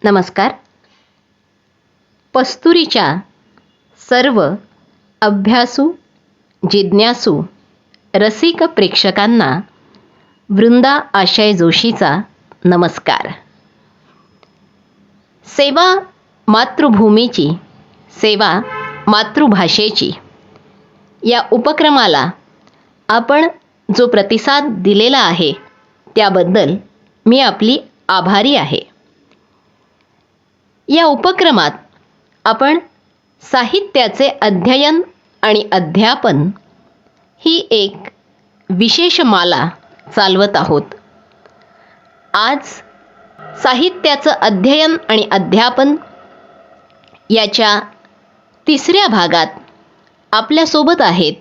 नमस्कार. पस्तुरीच्या सर्व अभ्यासू, जिज्ञासू, रसिक प्रेक्षकांना वृंदा आशय जोशीचा नमस्कार. सेवा मातृभूमीची, सेवा मातृभाषेची या उपक्रमाला आपण जो प्रतिसाद दिलेला आहे त्याबद्दल मी आपली आभारी आहे. या उपक्रमात आपण साहित्याचे अध्ययन आणि अध्यापन ही एक विशेष माला चालवत आहोत. आज साहित्याचं अध्ययन आणि अध्यापन याच्या तिसऱ्या भागात आपल्यासोबत आहेत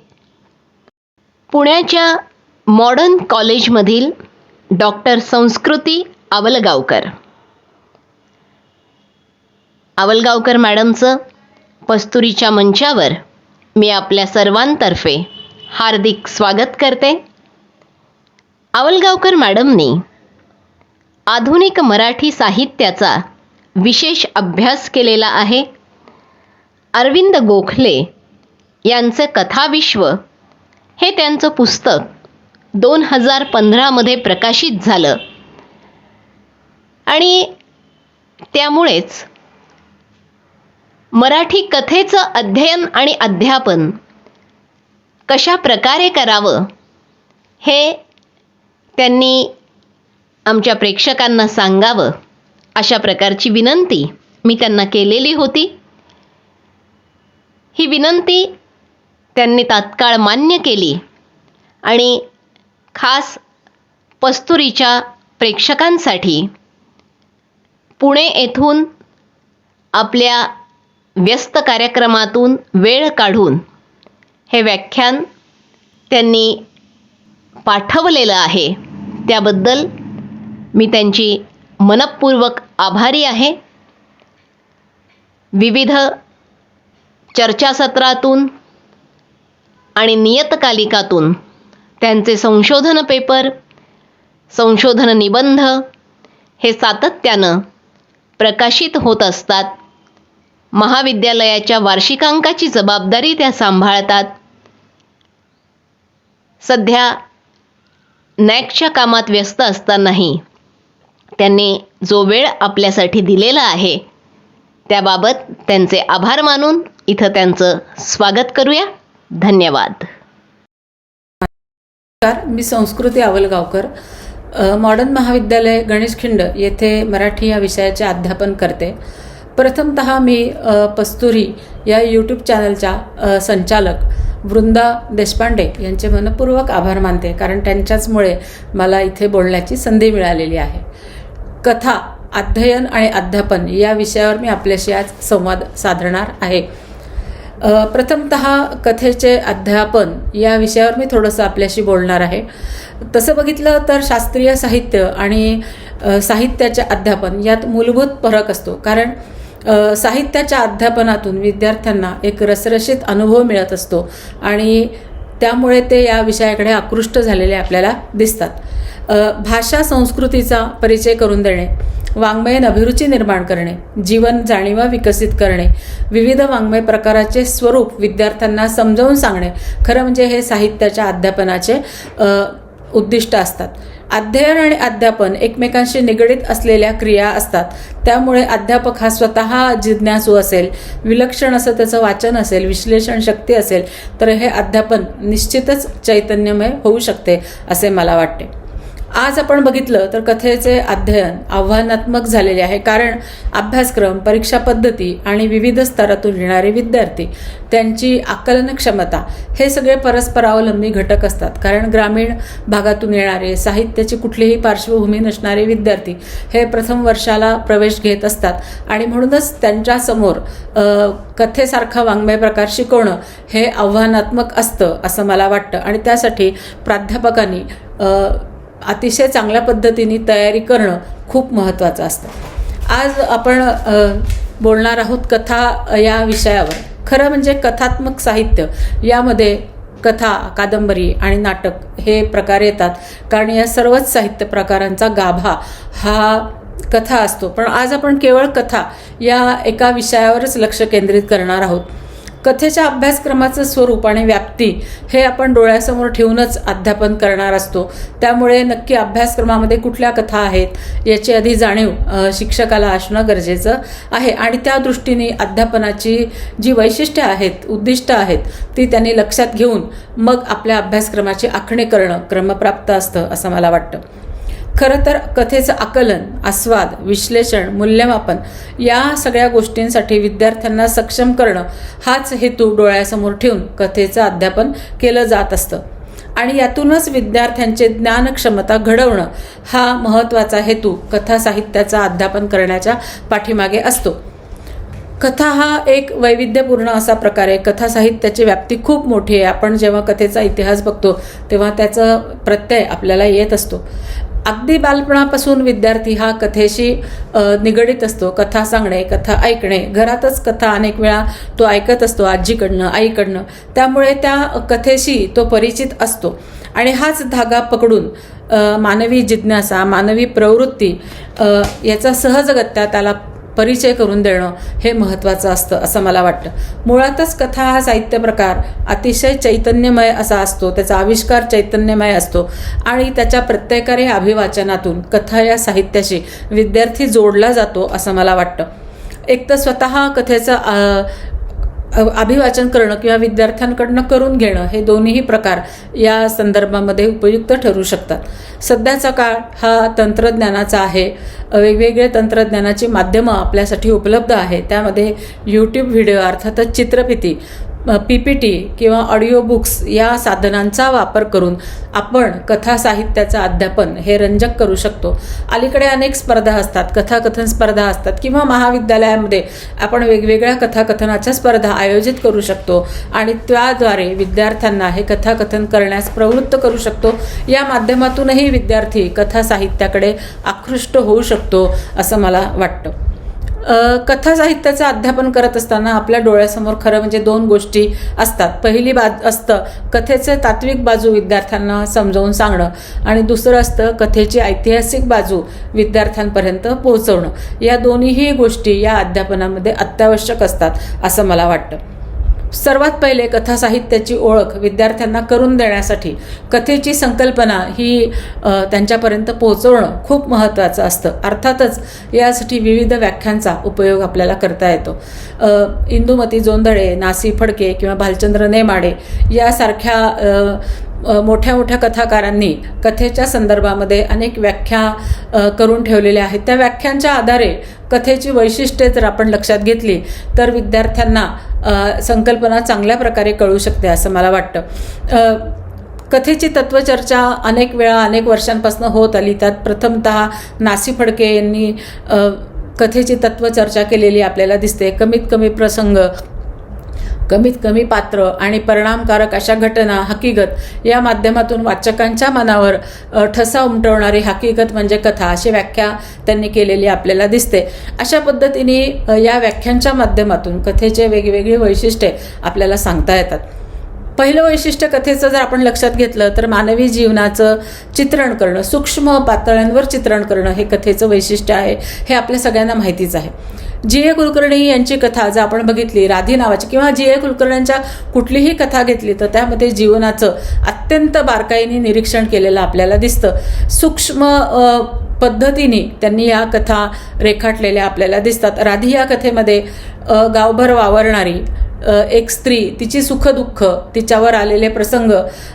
पुण्याच्या मॉडर्न कॉलेजमधील डॉक्टर संस्कृती आवलगावकर. आवलगावकर मॅडमचं पस्तुरीच्या मंचावर मी आपल्या सर्वांतर्फे हार्दिक स्वागत करते. आवलगावकर मॅडमनी आधुनिक मराठी साहित्याचा विशेष अभ्यास केलेला आहे. अरविंद गोखले यांचे कथाविश्व हे त्यांचं पुस्तक 2015 प्रकाशित झालं आणि त्यामुळेच मराठी कथेचं अध्ययन आणि अध्यापन कशा प्रकारे करावं हे त्यांनी आमच्या प्रेक्षकांना सांगावं अशा प्रकारची विनंती मी त्यांना केलेली होती. ही विनंती त्यांनी तात्काळ मान्य केली आणि खास पस्तुरीच्या प्रेक्षकांसाठी पुणे येथून आपल्या व्यस्त कार्यक्रमातून वेळ काढून हे व्याख्यान त्यांनी पाठवलेलं आहे. त्याबद्दल मी त्यांची मनःपूर्वक आभारी आहे. विविध चर्चासत्रातून आणि नियतकालिकातून त्यांचे संशोधन पेपर, संशोधन निबंध हे सातत्यानं प्रकाशित होत असतात. महाविद्यालयाच्या वार्षिकांकाची जबाबदारी त्या सांभाळतात. सध्या नॅकच्या कामात व्यस्त असतानाही त्यांनी जो वेळ आपल्यासाठी दिलेला आहे त्याबाबत त्यांचे आभार मानून इथं त्यांचं स्वागत करूया. धन्यवाद. मी संस्कृती आवलगावकर, मॉडर्न महाविद्यालय गणेशखिंड येथे मराठी या विषयाचे अध्यापन करते. प्रथमतः मी पस्तुरी या यूट्यूब चॅनलच्या संचालक वृंदा देशपांडे यांचे मनपूर्वक आभार मानते, कारण त्यांच्याचमुळे मला इथे बोलण्याची संधी मिळालेली आहे. कथा अध्ययन आणि अध्यापन या विषयावर मी आपल्याशी आज संवाद साधणार आहे. प्रथमतः कथेचे अध्यापन या विषयावर मी थोडंसं आपल्याशी बोलणार आहे. तसं बघितलं तर शास्त्रीय साहित्य आणि साहित्याचे अध्यापन यात मूलभूत फरक असतो, कारण साहित्याच्या अध्यापनातून विद्यार्थ्यांना एक रसरशीत अनुभव मिळत असतो आणि त्यामुळे ते या विषयाकडे आकृष्ट झालेले आपल्याला दिसतात. भाषा संस्कृतीचा परिचय करून देणे, वाङ्मयीन अभिरुची निर्माण करणे, जीवन जाणीवा विकसित करणे, विविध वाङ्मय प्रकाराचे स्वरूप विद्यार्थ्यांना समजावून सांगणे, खरं म्हणजे हे साहित्याच्या अध्यापनाचे उद्दिष्ट असतात. अध्ययन आणि अध्यापन एकमेकांशी निगडीत असलेल्या क्रिया असतात. त्यामुळे अध्यापक हा स्वतः जिज्ञासू असेल, विलक्षण असं त्याचं वाचन असेल, विश्लेषण शक्ती असेल, तर हे अध्यापन निश्चितच चैतन्यमय होऊ शकते असे मला वाटते. आज आपण बघितलं तर कथेचे अध्ययन आव्हानात्मक झालेले आहे, कारण अभ्यासक्रम, परीक्षा पद्धती आणि विविध स्तरातून येणारे विद्यार्थी, त्यांची आकलन क्षमता हे सगळे परस्परावलंबी घटक असतात. कारण ग्रामीण भागातून येणारे, साहित्याची कुठलीही पार्श्वभूमी नसणारे विद्यार्थी हे प्रथम वर्षाला प्रवेश घेत असतात आणि म्हणूनच त्यांच्यासमोर कथेसारखा वाङ्मय प्रकार शिकवणं हे आव्हानात्मक असतं असं मला वाटतं आणि त्यासाठी प्राध्यापकांनी अतिशय चांगल्या पद्धतीने तयारी करणं खूप महत्त्वाचं असतं. आज आपण बोलणार आहोत कथा या विषयावर. खरं म्हणजे कथात्मक साहित्य यामध्ये कथा, कादंबरी आणि नाटक हे प्रकार येतात, कारण या सर्वच साहित्य प्रकारांचा गाभा हा कथा असतो. पण आज आपण केवळ कथा या एका विषयावरच लक्ष केंद्रित करणार आहोत. कथेच्या अभ्यासक्रमाचं स्वरूप आणि व्याप्ती हे आपण डोळ्यासमोर ठेवूनच अध्यापन करणार असतो. त्यामुळे नक्की अभ्यासक्रमामध्ये कुठल्या कथा आहेत याची आधी जाणीव शिक्षकाला असणं गरजेचं आहे. आणि त्या दृष्टीने अध्यापनाची जी वैशिष्ट्ये आहेत, उद्दिष्ट आहेत, ती त्यांनी लक्षात घेऊन मग आपल्या अभ्यासक्रमाची आखणी करणं क्रमप्राप्त असतं असं मला वाटतं. खरं तर कथेचं आकलन, आस्वाद, विश्लेषण, मूल्यमापन या सगळ्या गोष्टींसाठी विद्यार्थ्यांना सक्षम करणं हाच हेतू डोळ्यासमोर ठेवून कथेचं अध्यापन केलं जात असतं. आणि यातूनच विद्यार्थ्यांचे ज्ञानक्षमता घडवणं हा महत्त्वाचा हेतू कथा साहित्याचं अध्यापन करण्याच्या पाठीमागे असतो. कथा हा एक वैविध्यपूर्ण असा प्रकार आहे. कथा साहित्याची व्याप्ती खूप मोठी आहे. आपण जेव्हा कथेचा इतिहास बघतो तेव्हा त्याचा प्रत्यय आपल्याला येत असतो. अगदी बालपणापासून विद्यार्थी हा कथेशी निगडीत असतो. कथा सांगणे, कथा ऐकणे, घरातच कथा अनेक वेळा तो ऐकत असतो आजीकडनं, आईकडनं. त्यामुळे त्या कथेशी तो परिचित असतो आणि हाच धागा पकडून मानवी जिज्ञासा, मानवी प्रवृत्ती याचा सहजगत्या त्याला परिचय करून देणं हे महत्त्वाचं असतं असं मला वाटतं. मुळातच कथा हा साहित्य प्रकार अतिशय चैतन्यमय असा असतो. त्याचा आविष्कार चैतन्यमय असतो आणि त्याच्या प्रत्येकारी अभिवाचनातून कथा या साहित्याशी विद्यार्थी जोडला जातो असं मला वाटतं. एक तर स्वतः कथेचं अभिवाचन करणं किंवा विद्यार्थ्यांकडनं करून घेणं हे दोन्हीही प्रकार या संदर्भामध्ये उपयुक्त ठरू शकतात. सध्याचा काळ हा तंत्रज्ञानाचा आहे. वेगवेगळे तंत्रज्ञानाची माध्यमं आपल्यासाठी उपलब्ध आहे. त्यामध्ये यूट्यूब व्हिडिओ, अर्थातच चित्रफिती, PPT किंवा ऑडिओ बुक्स या साधनांचा वापर करून आपण कथा साहित्याचं अध्यापन हे रंजक करू शकतो. अलीकडे अनेक स्पर्धा असतात, कथाकथन स्पर्धा असतात किंवा महाविद्यालयामध्ये आपण वेगवेगळ्या कथाकथनाच्या स्पर्धा आयोजित करू शकतो आणि त्याद्वारे विद्यार्थ्यांना हे कथाकथन करण्यास प्रवृत्त करू शकतो. या माध्यमातूनही विद्यार्थी कथा साहित्याकडे आकृष्ट होऊ शकतो असं मला वाटतं. कथा साहित्याचं अध्यापन करत असताना आपल्या डोळ्यासमोर खरं म्हणजे दोन गोष्टी असतात. पहिली असतं कथेचं तात्विक बाजू विद्यार्थ्यांना समजावून सांगणं आणि दुसरं असतं कथेची ऐतिहासिक बाजू विद्यार्थ्यांपर्यंत पोहोचवणं. या दोन्हीही गोष्टी या अध्यापनामध्ये अत्यावश्यक असतात असं मला वाटतं. सर्वात पहिले कथा साहित्याची ओळख विद्यार्थ्यांना करून देण्यासाठी कथेची संकल्पना ही त्यांच्यापर्यंत पोहोचवणं खूप महत्त्वाचं असतं. अर्थातच यासाठी विविध व्याख्यांचा उपयोग आपल्याला करता येतो. इंदुमती जोंधळे, नासी फडके किंवा भालचंद्र नेमाडे यासारख्या मोठ्या मोठ्या कथाकारांनी कथेच्या संदर्भामध्ये अनेक व्याख्या करून ठेवलेल्या आहेत. त्या व्याख्यांच्या आधारे कथेची वैशिष्ट्ये जर आपण लक्षात घेतली तर विद्यार्थ्यांना संकल्पना चांगल्या प्रकारे कळू शकते असं मला वाटतं. कथेची तत्वचर्चा अनेक वेळा अनेक वर्षांपासून होत आली. त्यात प्रथमतः नासी फडके यांनी कथेची तत्वचर्चा केलेली आपल्याला दिसते. कमीत कमी प्रसंग, कमीत कमी पात्र आणि परिणामकारक अशा घटना, हकीकत या माध्यमातून वाचकांच्या मनावर ठसा उमटवणारी हकीकत म्हणजे कथा अशी व्याख्या त्यांनी केलेली आपल्याला दिसते. अशा पद्धतीने या व्याख्यांच्या माध्यमातून कथेचे वेगवेगळी वैशिष्ट्ये आपल्याला सांगता येतात. पहिलं वैशिष्ट्य कथेचं जर आपण लक्षात घेतलं तर मानवी जीवनाचं चित्रण करणं, सूक्ष्म पातळ्यांवर चित्रण करणं हे कथेचं वैशिष्ट्य आहे. हे आपल्या सगळ्यांना माहितीच आहे. G.A. कुलकर्णी यांची कथा जर आपण बघितली, राधी नावाची, किंवा G.A. कुलकर्ण्यांच्या कुठलीही कथा घेतली तर त्यामध्ये जीवनाचं अत्यंत बारकाईने निरीक्षण केलेलं आपल्याला दिसतं. सूक्ष्म पद्धतीने त्यांनी या कथा रेखाटलेल्या आपल्याला दिसतात. राधी या कथेमध्ये गावभर वावरणारी एक स्त्री, तिची सुखदुःख, तिच्यावर आलेले प्रसंग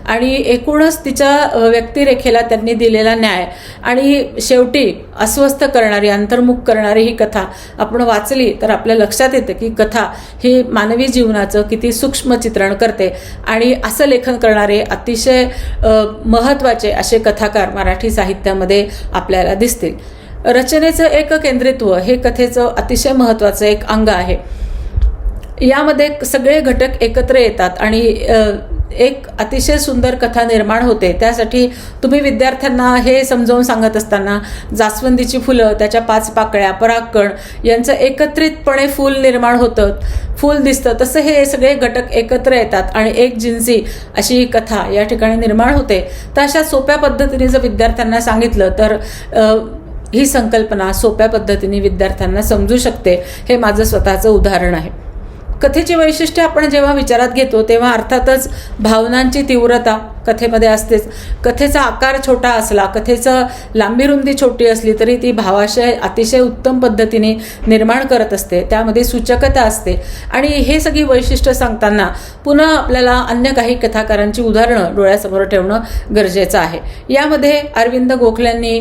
आणि एकूणच तिच्या व्यक्तिरेखेला त्यांनी दिलेला न्याय आणि शेवटी अस्वस्थ करणारी, अंतर्मुख करणारी ही कथा आपण वाचली तर आपल्या लक्षात येतं की कथा ही मानवी जीवनाचं किती सूक्ष्म चित्रण करते. आणि असं लेखन करणारे अतिशय महत्त्वाचे असे कथाकार मराठी साहित्यामध्ये आपल्याला दिसतील. रचनेचं एककेंद्रित्व हे कथेचं अतिशय महत्त्वाचं एक अंग आहे. यामध्ये सगळे घटक एकत्र येतात आणि एक अतिशय सुंदर कथा निर्माण होते. त्यासाठी तुम्ही विद्यार्थ्यांना हे समजावून सांगत असताना जास्वंदीची फुलं, त्याच्या 5 पाकळ्या, परागकण यांचं एकत्रितपणे फूल निर्माण होतं, फूल दिसतं, तसं हे सगळे घटक एकत्र येतात आणि एक जिन्सी अशी कथा या ठिकाणी निर्माण होते. तर अशा सोप्या पद्धतीने जर विद्यार्थ्यांना सांगितलं तर ही संकल्पना सोप्या पद्धतीने विद्यार्थ्यांना समजू शकते. हे माझं स्वतःचं उदाहरण आहे. कथेची वैशिष्ट्ये आपण जेव्हा विचारात घेतो तेव्हा अर्थातच भावनांची तीव्रता कथेमध्ये असतेच. कथेचा आकार छोटा असला, कथेचं लांबी रुंदी छोटी असली तरी ती भावाशय अतिशय उत्तम पद्धतीने निर्माण करत असते. त्यामध्ये सूचकता असते आणि हे सगळी वैशिष्ट्य सांगताना पुन्हा आपल्याला अन्य काही कथाकारांची उदाहरणं डोळ्यासमोर ठेवणं गरजेचं आहे. यामध्ये अरविंद गोखल्यांनी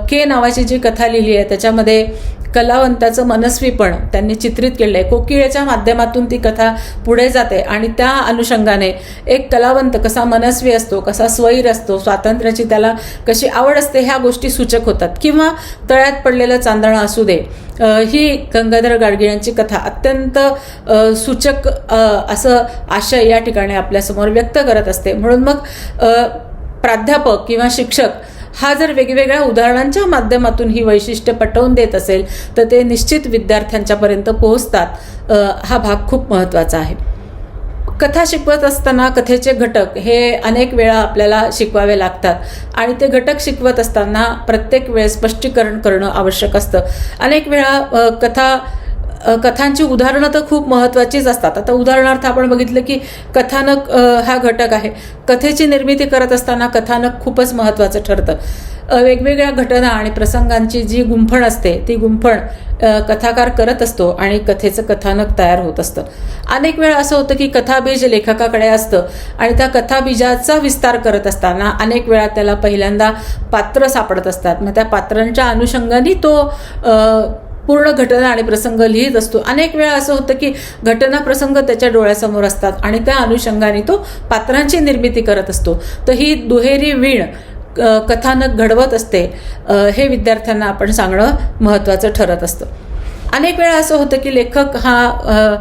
के नावाची जी कथा लिहिली आहे त्याच्यामध्ये कलावंताचं मनस्वीपण त्यांनी चित्रित केलं आहे. कोकिळेच्या माध्यमातून ती कथा पुढे जाते आणि त्या अनुषंगाने एक कलावंत कसा मनस्वी असतो, कसा स्वैर असतो, स्वातंत्र्याची त्याला कशी आवड असते, ह्या गोष्टी सूचक होतात. किंवा तळ्यात पडलेलं चांदणं असू दे, ही गंगाधर गाडगीळ यांची कथा अत्यंत सूचक असं आशय या ठिकाणी आपल्यासमोर व्यक्त करत असते. म्हणून मग प्राध्यापक किंवा शिक्षक हा जर वेगवेगळ्या उदाहरणांच्या माध्यमातून ही वैशिष्ट्य पटवून देत असेल तर ते निश्चित विद्यार्थ्यांच्यापर्यंत पोहोचतात. हा भाग खूप महत्त्वाचा आहे. कथा शिकवत असताना कथेचे घटक हे अनेक वेळा आपल्याला शिकवावे लागतात आणि ते घटक शिकवत असताना प्रत्येक वेळेस स्पष्टीकरण करणं आवश्यक असतं. अनेक वेळा कथांची उदाहरणं तर खूप महत्त्वाचीच असतात. आता उदाहरणार्थ आपण बघितलं की कथानक हा घटक आहे. कथेची निर्मिती करत असताना कथानक खूपच महत्त्वाचं ठरतं. वेगवेगळ्या घटना आणि प्रसंगांची जी गुंफण असते ती गुंफण कथाकार करत असतो आणि कथेचं कथानक तयार होत असतं. अनेक वेळा असं होतं की कथाबीज लेखकाकडे असतं आणि त्या कथाबीजाचा विस्तार करत असताना अनेक वेळा त्याला पहिल्यांदा पात्र सापडत असतात. मग त्या पात्रांच्या अनुषंगाने तो पूर्ण घटना आणि प्रसंग लिहित असतो. अनेक वेळा असं होतं की घटना प्रसंग त्याच्या डोळ्यासमोर असतात आणि त्या अनुषंगाने तो पात्रांची निर्मिती करत असतो. तर ही दुहेरी वीण कथानक घडवत असते हे विद्यार्थ्यांना आपण सांगणं महत्त्वाचं ठरत असतं. अनेक वेळा असं होतं की लेखक हा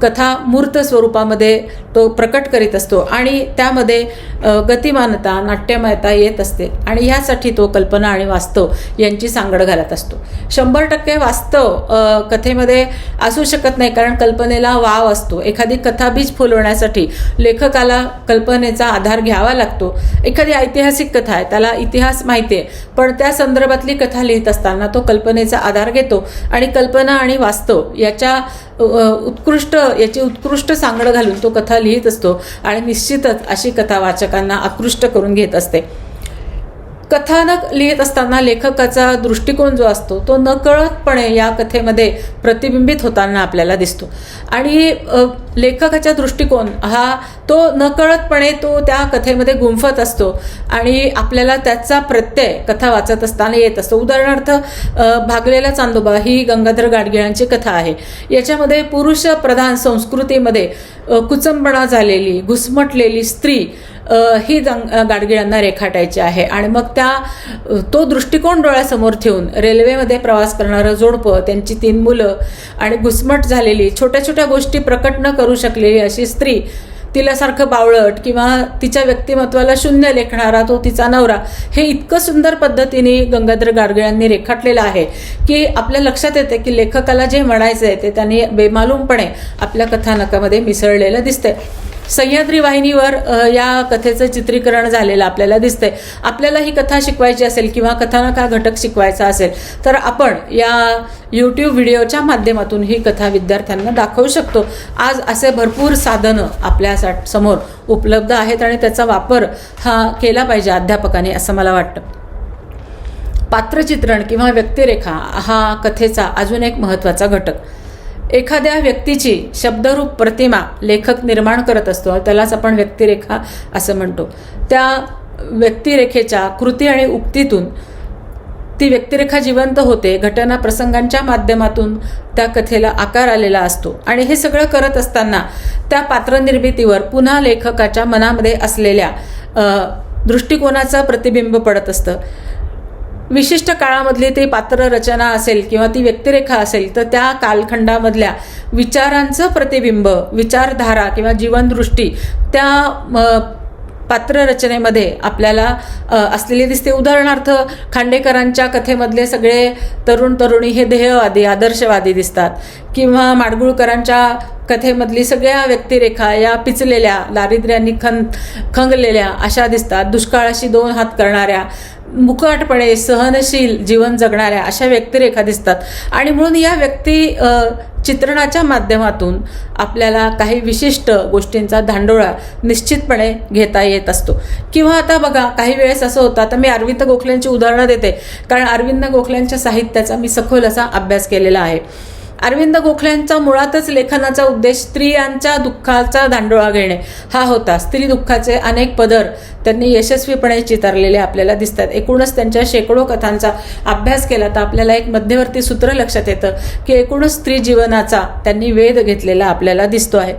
कथा मूर्त स्वरूपामध्ये तो प्रकट करीत असतो आणि त्यामध्ये गतिमानता, नाट्यमयता येत असते आणि ह्यासाठी तो कल्पना आणि वास्तव यांची सांगड घालत असतो. 100% वास्तव कथेमध्ये असू शकत नाही कारण कल्पनेला वाव असतो. एखादी कथाबीज फुलवण्यासाठी लेखकाला कल्पनेचा आधार घ्यावा लागतो. एखादी ऐतिहासिक कथा आहे, त्याला इतिहास माहिती आहे, पण त्या संदर्भातली कथा लिहित असताना तो कल्पनेचा आधार घेतो आणि कल्पना आणि वास्तव याची उत्कृष्ट सांगड घालून तो कथा लिहित असतो आणि निश्चितच अशी कथा वाचकांना आकृष्ट करून घेत असते. कथानक लिहित असताना लेखकाचा दृष्टिकोन जो असतो तो नकळतपणे या कथेमध्ये प्रतिबिंबित होताना आपल्याला दिसतो आणि लेखकाचा दृष्टिकोन हा तो नकळतपणे तो त्या कथेमध्ये गुंफत असतो आणि आपल्याला त्याचा प्रत्यय कथा वाचत असताना येत असतो. उदाहरणार्थ भागलेला चांदोबा ही गंगाधर गाडगिळांची कथा आहे. याच्यामध्ये पुरुष प्रधान संस्कृतीमध्ये कुचंबणा झालेली, घुसमटलेली स्त्री ही गाडगिळांना रेखाटायची आहे आणि मग तो दृष्टिकोन डोळ्यासमोर ठेवून रेल्वेमध्ये प्रवास करणारं जोडपं, त्यांची 3 मुलं आणि घुसमट झालेली, छोट्या छोट्या गोष्टी प्रकट न करू शकलेली अशी स्त्री, तिला सारखं बावळट किंवा तिच्या व्यक्तिमत्वाला शून्य लेखणारा तो तिचा नवरा, हे इतकं सुंदर पद्धतीने गंगाधर गाडगिळांनी रेखाटलेलं आहे की आपल्या लक्षात येते की लेखकाला जे म्हणायचं आहे ते त्यांनी बेमालूमपणे आपल्या कथानकामध्ये मिसळलेलं दिसतंय. सह्याद्री वाहिनीवर या कथेचं चित्रीकरण झालेलं आपल्याला दिसतंय. आपल्याला ही कथा शिकवायची असेल किंवा कथानक हा घटक शिकवायचा असेल तर आपण या YouTube व्हिडिओच्या माध्यमातून ही कथा विद्यार्थ्यांना दाखवू शकतो. आज असे भरपूर साधनं आपल्या समोर उपलब्ध आहेत आणि त्याचा वापर हा केला पाहिजे अध्यापकाने असं मला वाटतं. पात्रचित्रण किंवा व्यक्तिरेखा हा कथेचा अजून एक महत्त्वाचा घटक. एखाद्या व्यक्तीची शब्दरूप प्रतिमा लेखक निर्माण करत असतो, त्यालाच आपण व्यक्तिरेखा असं म्हणतो. त्या व्यक्तिरेखेच्या कृती आणि उक्तीतून ती व्यक्तिरेखा जिवंत होते. घटना प्रसंगांच्या माध्यमातून त्या कथेला आकार आलेला असतो आणि हे सगळं करत असताना त्या पात्रनिर्मितीवर पुन्हा लेखकाच्या मनामध्ये असलेल्या दृष्टिकोनाचं प्रतिबिंब पडत असतं. विशिष्ट काळामधली ती पात्ररचना असेल किंवा ती व्यक्तिरेखा असेल तर त्या कालखंडामधल्या विचारांचं प्रतिबिंब, विचारधारा किंवा जीवनदृष्टी त्या पात्ररचनेमध्ये आपल्याला असलेली दिसते. उदाहरणार्थ खांडेकरांच्या कथेमधले सगळे तरुण तरुणी हे ध्येयवादी, आदर्शवादी दिसतात किंवा माडगुळकरांच्या कथेमधली सगळ्या व्यक्तिरेखा या पिचलेल्या, दारिद्र्यांनी खंगलेल्या अशा दिसतात. दुष्काळाशी 2 हात करणाऱ्या, मुकाटपणे सहनशील जीवन जगणाऱ्या अशा व्यक्तिरेखा दिसतात. आणि म्हणून या व्यक्ती चित्रणाच्या माध्यमातून आपल्याला काही विशिष्ट गोष्टींचा धांडोळा निश्चितपणे घेता येत असतो. किंवा आता बघा, काही वेळेस असं होतं, आता मी अरविंद गोखलेंची उदाहरणं देते, कारण अरविंद गोखलेंच्या साहित्याचा मी सखोल असा अभ्यास केलेला आहे. अरविंद गोखलेंचा मुळातच लेखनाचा उद्देश स्त्रियांच्या दुःखाचा धांडोळा घेणे हा होता. स्त्री दुःखाचे अनेक पदर त्यांनी यशस्वीपणे चितारलेले आपल्याला दिसतात. एकूणच त्यांच्या शेकडो कथांचा अभ्यास केला तर आपल्याला एक मध्यवर्ती सूत्र लक्षात येतं की एकूणच स्त्री जीवनाचा त्यांनी वेध घेतलेला आपल्याला दिसतो आहे.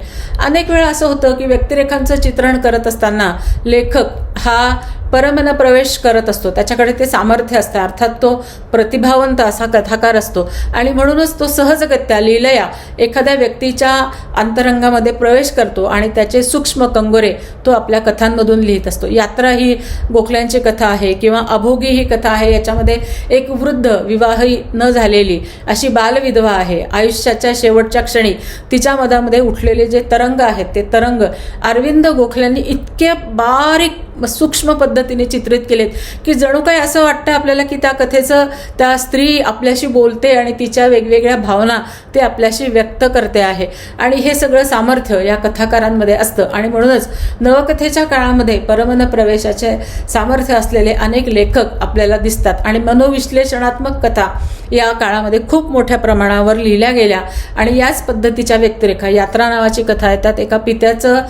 अनेक वेळा असं होतं की व्यक्तिरेखांचं चित्रण करत असताना लेखक हा परमन प्रवेश करत असतो, त्याच्याकडे ते सामर्थ्य असतं, अर्थात तो प्रतिभावंत असा कथाकार असतो आणि म्हणूनच तो सहजगत्या लीलया एखाद्या व्यक्तीच्या अंतरंगामध्ये प्रवेश करतो आणि त्याचे सूक्ष्म कंगोरे तो आपल्या कथांमधून लिहित असतो. यात्रा ही गोखल्यांची कथा आहे किंवा अभोगी ही कथा आहे. याच्यामध्ये एक वृद्ध विवाही न झालेली अशी बालविधवा आहे. आयुष्याच्या शेवटच्या क्षणी तिच्या मधामध्ये उठलेले जे तरंग आहेत ते तरंग अरविंद गोखल्यांनी इतके बारीक सूक्ष्म पद्धतीने चित्रित केलेत की जणू काय असं वाटतं आपल्याला की त्या कथेचं त्या स्त्री आपल्याशी बोलते आणि तिच्या वेगवेगळ्या भावना ते आपल्याशी व्यक्त करते आहे. आणि हे सगळं सामर्थ्य या कथाकारांमध्ये असतं आणि म्हणूनच नवकथेच्या काळामध्ये परमन प्रवेशाचे सामर्थ्य असलेले अनेक लेखक आपल्याला दिसतात आणि मनोविश्लेषणात्मक कथा या काळामध्ये खूप मोठ्या प्रमाणावर लिहिल्या गेल्या. आणि याच पद्धतीच्या व्यक्तिरेखा, यात्रा नावाची कथा आहे, त्यात एका पित्याचं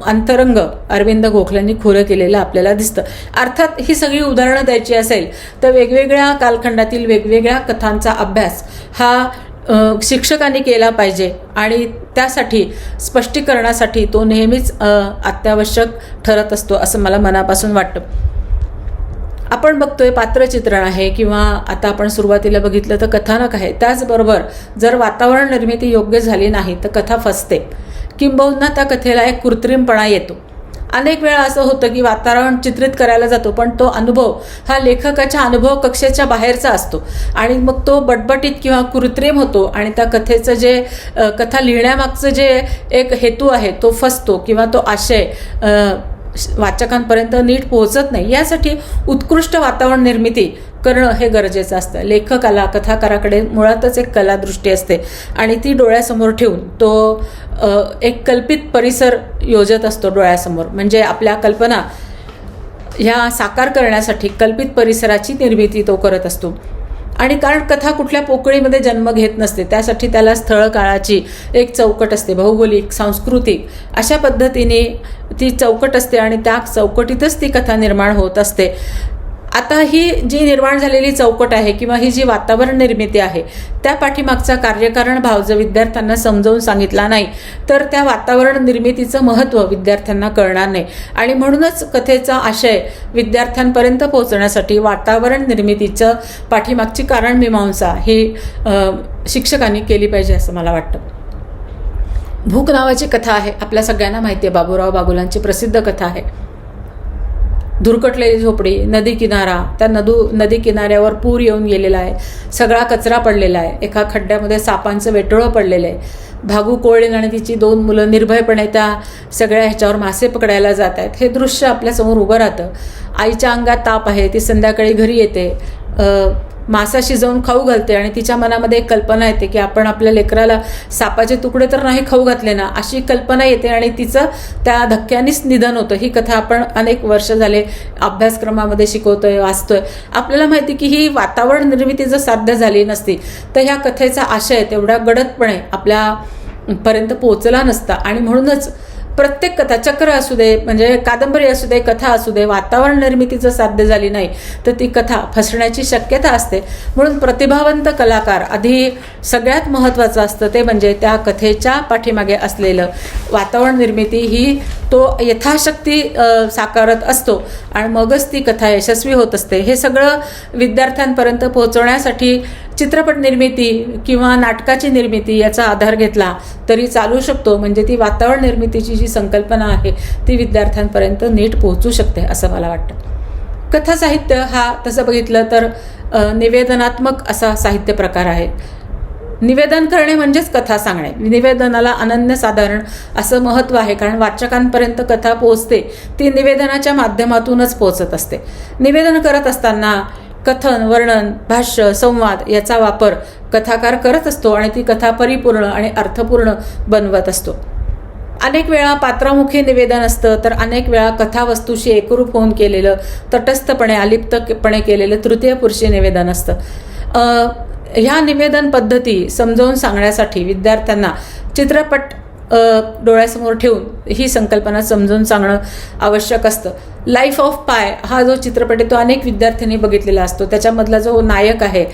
अंतरंग अरविंद गोखल्यांनी खुलं केलेलं आपल्याला दिसतं. अर्थात ही सगळी उदाहरणं द्यायची असेल तर वेगवेगळ्या कालखंडातील वेगवेगळ्या कथांचा अभ्यास हा शिक्षकांनी केला पाहिजे आणि त्यासाठी स्पष्टीकरणासाठी तो नेहमीच अत्यावश्यक ठरत असतो असं मला मनापासून वाटतं. आपण बघतोय पात्रचित्रण आहे किंवा आता आपण सुरुवातीला बघितलं तर कथानक आहे. त्याचबरोबर जर वातावरण निर्मिती योग्य झाली नाही तर कथा फसते, किंबहुना त्या कथेला एक कृत्रिमपणा येतो. अनेक वेळा असं होतं की वातावरण चित्रित करायला जातो पण तो अनुभव हा लेखकाच्या अनुभव कक्षेच्या बाहेरचा असतो आणि मग तो बटबटीत किंवा कृत्रिम होतो आणि त्या कथेचं जे कथा लिहिण्यामागचं जे एक हेतू आहे तो फसतो किंवा तो आशय वाचकांपर्यंत नीट पोहोचत नाही. यासाठी उत्कृष्ट वातावरण निर्मिती करणं हे गरजेचं असतं. लेखकाला, कथाकाराकडे मुळातच एक कलादृष्टी असते आणि ती डोळ्यासमोर ठेवून तो एक कल्पित परिसर योजत असतो डोळ्यासमोर. म्हणजे आपल्या कल्पना ह्या साकार करण्यासाठी कल्पित परिसराची निर्मिती तो करत असतो. आणि कारण कथा कुठल्या पोकळीमध्ये जन्म घेत नसते, त्यासाठी त्याला स्थळ काळाची एक चौकट असते, भौगोलिक, सांस्कृतिक अशा पद्धतीने ती चौकट असते आणि त्या चौकटीतच ती कथा निर्माण होत असते. आता ही जी निर्माण झालेली चौकट आहे किंवा ही जी वातावरण निर्मिती आहे त्या पाठीमागचा कार्यकारण भाव जर विद्यार्थ्यांना समजावून सांगितला नाही तर त्या वातावरण निर्मितीचं महत्त्व विद्यार्थ्यांना कळणार नाही. आणि म्हणूनच कथेचा आशय विद्यार्थ्यांपर्यंत पोहोचण्यासाठी वातावरण निर्मितीचं पाठीमागची कारणमीमांसा ही शिक्षकांनी केली पाहिजे असं मला वाटतं. भूक नावाची कथा आहे, आपल्या सगळ्यांना माहिती आहे, बाबूराव बागुलांची प्रसिद्ध कथा आहे. धुरकटलेली झोपडी, नदी किनारा, त्या नदी किनाऱ्यावर पूर येऊन गेलेला आहे, सगळा कचरा पडलेला आहे, एका खड्ड्यामध्ये सापांचं वेटोळं पडलेलं आहे. भागू कोळीन आणि तिची 2 मुलं निर्भयपणे त्या सगळ्या ह्याच्यावर मासे पकडायला जात आहेत. हे दृश्य आपल्यासमोर उभं राहतं. आईच्या अंगात ताप आहे, ती संध्याकाळी घरी येते, मासा शिजवून खाऊ घालते आणि तिच्या मनामध्ये एक कल्पना येते की आपण आपल्या लेकराला सापाचे तुकडे तर नाही खाऊ घातले ना, अशी कल्पना येते आणि तिचं त्या धक्क्यानेच निधन होतं. ही कथा आपण अनेक वर्ष झाले अभ्यासक्रमामध्ये शिकवतोय, वाचतोय. आपल्याला माहिती की ही वातावरण निर्मिती जर साध्य झाली नसती तर ह्या कथेचा आशय तेवढा गडदपणे आपल्यापर्यंत पोहोचला नसता. आणि म्हणूनच प्रत्येक कथा, चक्र असू दे, म्हणजे कादंबरी असू दे, कथा असू दे, वातावरण निर्मिती जर साध्य झाली नाही तर ती कथा फसण्याची शक्यता असते. म्हणून प्रतिभावंत कलाकार आधी सगळ्यात महत्त्वाचं असतं ते म्हणजे त्या कथेच्या पाठीमागे असलेलं वातावरण निर्मिती ही तो यथाशक्ती साकारत असतो आणि मगच ती कथा यशस्वी होत असते. हे सगळं विद्यार्थ्यांपर्यंत पोहोचवण्यासाठी चित्रपट निर्मिती किंवा नाटकाची निर्मिती याचा आधार घेतला तरी चालू शकतो. म्हणजे ती वातावरण निर्मितीची जी संकल्पना आहे ती विद्यार्थ्यांपर्यंत नीट पोहोचू शकते असं मला वाटतं. कथा साहित्य हा तसं बघितलं तर निवेदनात्मक असा साहित्य प्रकार आहे. निवेदन करणे म्हणजेच कथा सांगणे. निवेदनाला अनन्यसाधारण असं महत्त्व आहे, कारण वाचकांपर्यंत कथा पोहोचते ती निवेदनाच्या माध्यमातूनच पोहोचत असते. निवेदन करत असताना कथन, वर्णन, भाष्य, संवाद याचा वापर कथाकार करत असतो आणि ती कथा परिपूर्ण आणि अर्थपूर्ण बनवत असतो. अनेक वेळा पात्रामुखी निवेदन असतं, तर अनेक वेळा कथावस्तूशी एकरूप होऊन केलेलं, तटस्थपणे अलिप्तपणे केलेलं तृतीय पुरुषी निवेदन असतं. ह्या निवेदन पद्धती समजावून सांगण्यासाठी विद्यार्थ्यांना चित्रपट डोळ्यासमोर ठेवून ही संकल्पना समजून सांगणं आवश्यक असतं. लाईफ ऑफ पाय हा जो चित्रपट आहे तो अनेक विद्यार्थ्यांनी बघितलेला असतो. त्याच्यामधला जो नायक आहे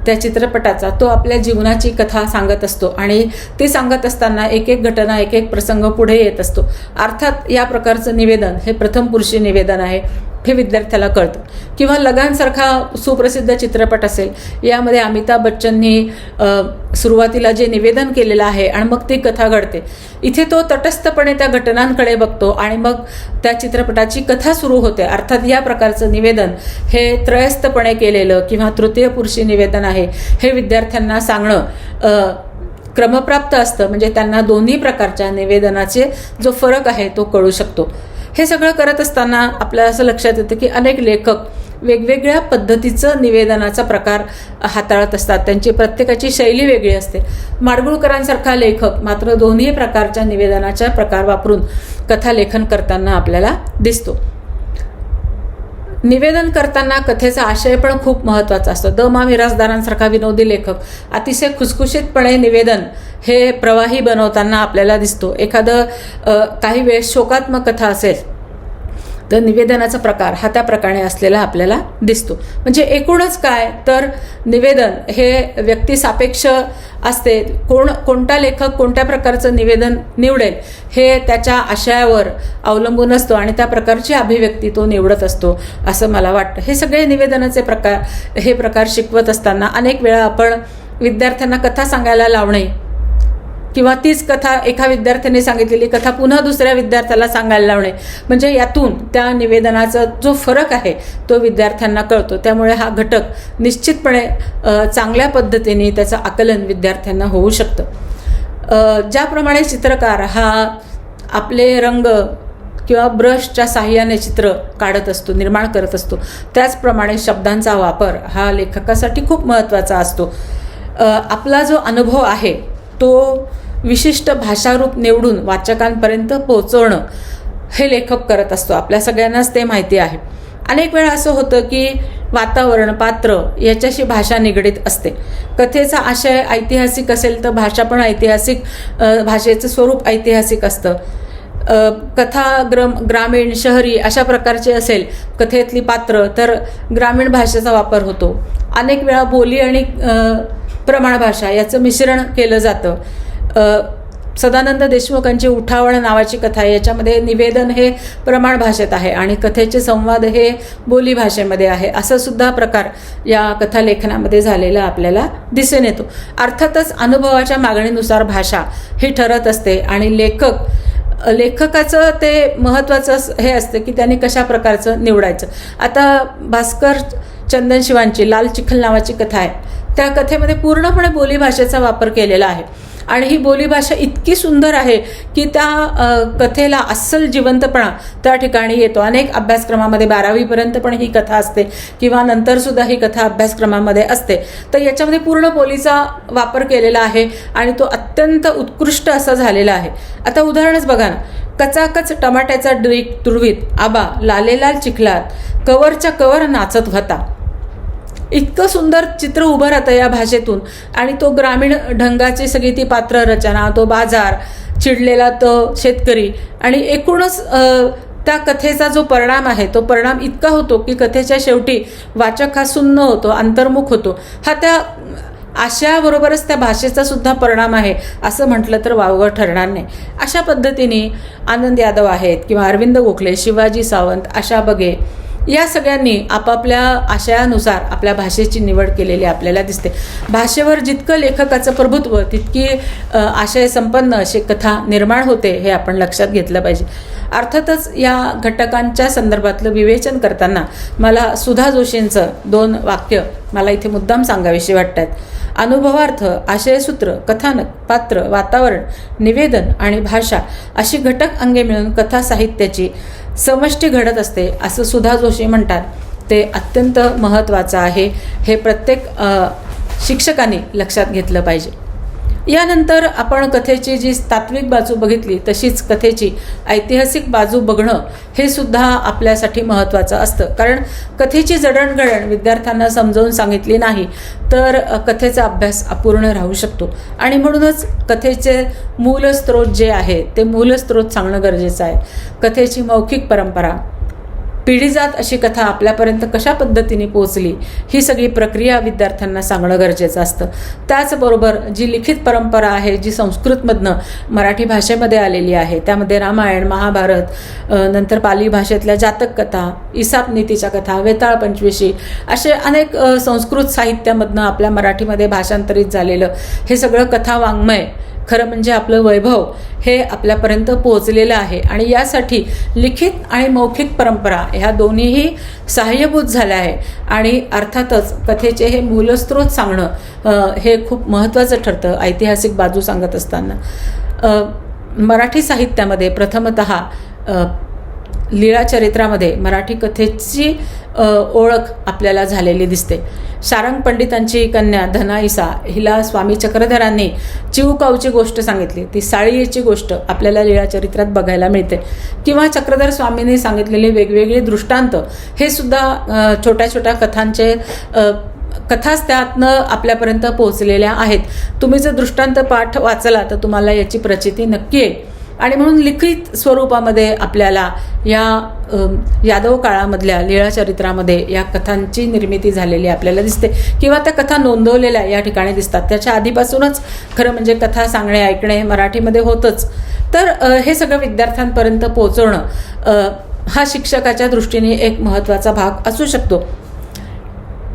त्या चित्रपटाचा तो आपल्या जीवनाची कथा सांगत असतो आणि ती सांगत असताना एक एक घटना, एक एक प्रसंग पुढे येत असतो. अर्थात या प्रकारचं निवेदन हे प्रथम पुरुषी निवेदन आहे हे विद्यार्थ्याला कळतं. किंवा लगानसारखा सुप्रसिद्ध चित्रपट असेल, यामध्ये अमिताभ बच्चननी सुरुवातीला जे निवेदन केलेलं आहे आणि मग ती कथा घडते. इथे तो तटस्थपणे त्या घटनांकडे बघतो आणि मग त्या चित्रपटाची कथा सुरू होते. अर्थात या प्रकारचं निवेदन हे त्रयस्थपणे केलेलं किंवा तृतीय पुरुषी निवेदन आहे हे विद्यार्थ्यांना सांगणं क्रमप्राप्त असतं. म्हणजे त्यांना दोन्ही प्रकारच्या निवेदनाचे जो फरक आहे तो कळू शकतो. हे सगळं करत असताना आपल्याला असं लक्षात येतं की अनेक लेखक वेगवेगळ्या पद्धतीचं निवेदनाचा प्रकार हाताळत असतात. त्यांची प्रत्येकाची शैली वेगळी असते. माडगुळकरांसारखा लेखक मात्र दोन्ही प्रकारच्या निवेदनाचा प्रकार वापरून कथालेखन करताना आपल्याला दिसतो. निवेदन करताना कथेचा आशय पण खूप महत्त्वाचा असतो. द मा मिरासदारांसारखा विनोदी लेखक अतिशय खुसखुशीतपणे निवेदन हे प्रवाही बनवताना आपल्याला दिसतो. एखादं काही वेळेस शोकात्मक कथा असेल तर निवेदनाचा प्रकार हा त्या प्रकारे असलेला आपल्याला दिसतो. म्हणजे एकूणच काय तर निवेदन हे व्यक्तिसापेक्ष असते. कोणता लेखक कोणत्या प्रकारचं निवेदन निवडेल हे त्याच्या आशयावर अवलंबून असतो आणि त्या प्रकारची अभिव्यक्ती तो निवडत असतो असं मला वाटतं. हे सगळे निवेदनाचे प्रकार शिकवत असताना अनेक वेळा आपण विद्यार्थ्यांना कथा सांगायला लावणे किंवा तीच कथा एका विद्यार्थ्याने सांगितलेली कथा पुन्हा दुसऱ्या विद्यार्थ्याला सांगायला लावणे, म्हणजे यातून त्या निवेदनाचा जो फरक आहे तो विद्यार्थ्यांना कळतो. त्यामुळे हा घटक निश्चितपणे चांगल्या पद्धतीने त्याचं आकलन विद्यार्थ्यांना होऊ शकतं. ज्याप्रमाणे चित्रकार हा आपले रंग किंवा ब्रशच्या साहाय्याने चित्र काढत असतो, निर्माण करत असतो, त्याचप्रमाणे शब्दांचा वापर हा लेखकासाठी खूप महत्त्वाचा असतो. आपला जो अनुभव आहे तो विशिष्ट भाषारूप निवडून वाचकांपर्यंत पोहोचवणं हे लेखक करत असतो. आपल्या सगळ्यांनाच ते माहिती आहे. अनेक वेळा असं होतं की वातावरण, पात्र याच्याशी भाषा निगडीत असते. कथेचा आशय ऐतिहासिक असेल तर भाषा पण ऐतिहासिक, भाषेचं स्वरूप ऐतिहासिक असतं. कथा ग्रामीण, शहरी अशा प्रकारची असेल कथेतली पात्र तर ग्रामीण भाषेचा वापर होतो. अनेक वेळा बोली आणि प्रमाण भाषा याचं मिश्रण केलं जातं. सदानंद देशमुखांची उठावळ नावाची कथा आहे, याच्यामध्ये निवेदन हे प्रमाण भाषेत आहे आणि कथेचे संवाद हे बोली भाषेमध्ये आहे. असं सुद्धा प्रकार या कथालेखनामध्ये झालेला आपल्याला दिसून येतो. अर्थातच अनुभवाच्या मागणीनुसार भाषा ही ठरत असते आणि लेखकाचं ते महत्त्वाचं हे असतं की त्यांनी कशा प्रकारचं निवडायचं. आता भास्कर चंदन शिवांची लाल चिखल नावाची कथा आहे. त्या कथेमध्ये पूर्णपणे बोलीभाषेचा वापर केलेला आहे आणि ही बोलीभाषा इतकी सुंदर आहे की त्या कथेला अस्सल जिवंतपणा त्या ठिकाणी येतो. अनेक अभ्यासक्रमामध्ये 12वीपर्यंत पण ही कथा असते किंवा नंतरसुद्धा ही कथा अभ्यासक्रमामध्ये असते. तर याच्यामध्ये पूर्ण बोलीचा वापर केलेला आहे आणि तो अत्यंत उत्कृष्ट असा झालेला आहे. आता उदाहरणच बघा ना, कचाकच टमाट्याचा ड्रीक तुडवीत आबा लालेलाल चिखलात कवरच्या कवर नाचत होता. इतकं सुंदर चित्र उभं राहतं या भाषेतून आणि तो ग्रामीण ढंगाची सगळी ती पात्र रचना, तो बाजार, चिडलेला तो शेतकरी आणि एकूणच त्या कथेचा जो परिणाम आहे तो परिणाम इतका होतो की कथेच्या शेवटी वाचक हा सुन्न होतो, अंतर्मुख होतो. हा त्या आशयाबरोबरच त्या भाषेचा सुद्धा परिणाम आहे असं म्हटलं तर वावगं ठरणार नाही. अशा पद्धतीने आनंद यादव आहेत किंवा अरविंद गोखले, शिवाजी सावंत, आशा बगे या सगळ्यांनी आपापल्या आशयानुसार आपल्या भाषेची निवड केलेली आपल्याला दिसते. भाषेवर जितकं लेखकाचं प्रभुत्व तितकी आशय संपन्न अशी कथा निर्माण होते हे आपण लक्षात घेतलं पाहिजे. अर्थातच या घटकांच्या संदर्भातलं विवेचन करताना मला सुधा जोशींचं 2 वाक्य मला इथे मुद्दाम सांगावीशी वाटतात. अनुभवार्थ, आशयसूत्र, कथानक, पात्र, वातावरण, निवेदन आणि भाषा अशी घटक अंगे मिळून कथा साहित्याची समष्टी घडत असते असं सुधा जोशी म्हणतात. ते अत्यंत महत्त्वाचं आहे. हे प्रत्येक शिक्षकांनी लक्षात घेतलं पाहिजे. यानंतर आपण कथेची जी तात्विक बाजू बघितली तशीच कथेची ऐतिहासिक बाजू बघणं हे सुद्धा आपल्यासाठी महत्त्वाचं असतं. कारण कथेची जडणघडण विद्यार्थ्यांना समजावून सांगितली नाही तर कथेचा अभ्यास अपूर्ण राहू शकतो. आणि म्हणूनच कथेचे मूलस्रोत जे आहे ते मूलस्रोत सांगणं गरजेचं आहे. कथेची मौखिक परंपरा, पिढीजात अशी कथा आपल्यापर्यंत कशा पद्धतीने पोहोचली ही सगळी प्रक्रिया विद्यार्थ्यांना सांगणं गरजेचं असतं. त्याचबरोबर जी लिखित परंपरा आहे, जी संस्कृतमधनं मराठी भाषेमध्ये आलेली आहे, त्यामध्ये रामायण, महाभारत, नंतर पाली भाषेतल्या जातक कथा, इसाप नीतीच्या कथा, वेताळ पंचविशी असे अनेक संस्कृत साहित्यामधनं आपल्या मराठीमध्ये भाषांतरित झालेलं हे सगळं कथा वाङ्मय खरं म्हणजे आपलं वैभव हे आपल्यापर्यंत पोहोचलेलं आहे. आणि यासाठी लिखित आणि मौखिक परंपरा ह्या दोन्हीही सहाय्यभूत झाल्या आहे. आणि अर्थातच कथेचे हे मूलस्रोत सांगणं हे खूप महत्त्वाचं ठरतं ऐतिहासिक बाजू सांगत असताना. मराठी साहित्यामध्ये प्रथमतः लीळाचरित्रामध्ये मराठी कथेची ओळख आपल्याला झालेली दिसते. शारंग पंडितांची कन्या धनाईसा हिला स्वामी चक्रधरांनी चिवकाऊची गोष्ट सांगितली. ती साळीची गोष्ट आपल्याला लीळाचरित्रात बघायला मिळते. किंवा चक्रधर स्वामींनी सांगितलेले वेगवेगळे दृष्टांत हे सुद्धा छोट्या छोट्या कथांचे कथाच त्यातनं आपल्यापर्यंत पोहोचलेल्या आहेत. तुम्ही जर दृष्टांत पाठ वाचला तर तुम्हाला याची प्रचिती नक्की येईल. आणि म्हणून लिखित स्वरूपामध्ये आपल्याला या यादव काळामधल्या लीळाचरित्रामध्ये या कथांची निर्मिती झालेली आपल्याला दिसते किंवा त्या कथा नोंदवलेल्या या ठिकाणी दिसतात. त्याच्या आधीपासूनच खरं म्हणजे कथा सांगणे ऐकणे मराठीमध्ये होतंच. तर हे सगळं विद्यार्थ्यांपर्यंत पोहोचवणं हा शिक्षकाच्या दृष्टीने एक महत्त्वाचा भाग असू शकतो.